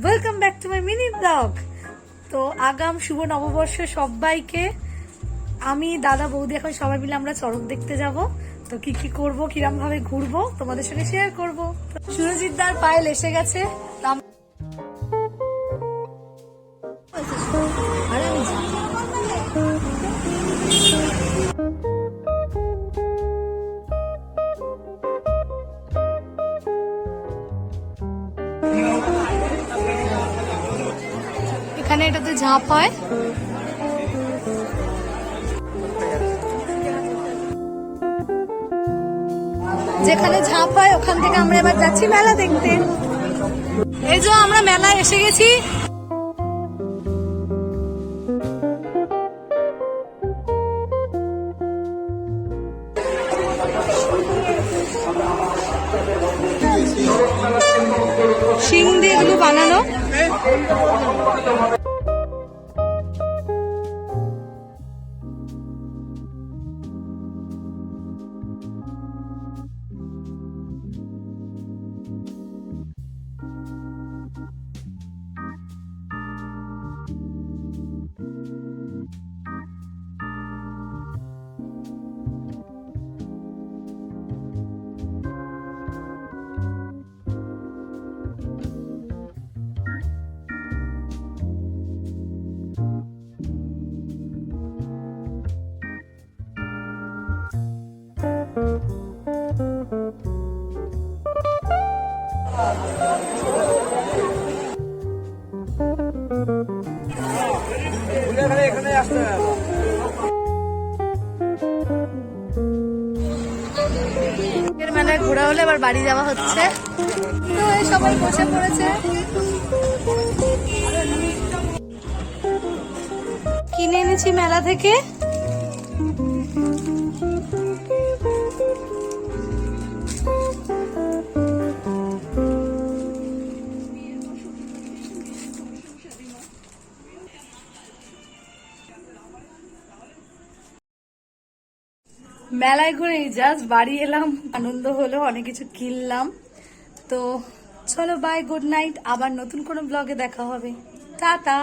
Welcome back to my mini blog. তো আগাম শুভ নববর্ষ সবাইকে। আমি দাদা বৌদি এখন সবাই মিলে আমরা চড়ক দেখতে যাব। তো কি কি করবো, কিরম ভাবে ঘুরবো তোমাদের সঙ্গে শেয়ার করবো। সুরজিৎ দার পায়েল এসে গেছে। এখানে এটাতে ঝাঁপ হয়। যেখানে ঝাঁপ হয় ওখান থেকে আমরা এবার যাচ্ছি মেলা দেখতে। এই যে আমরা মেলায় এসে গেছি। শিং দিয়ে এগুলো বানানো। মেলায় ঘোরা হলে এবার বাড়ি যাওয়া হচ্ছে। তো এই সবাই বসে পড়েছে। কিনে এনেছি মেলা থেকে। মেলায় ঘুরে জাস্ট বাড়ি এলাম, আনন্দ হলো, অনেক কিছু কিনলাম। তো চলো বাই, গুড নাইট। আবার নতুন কোনো ব্লগে দেখা হবে। টাটা।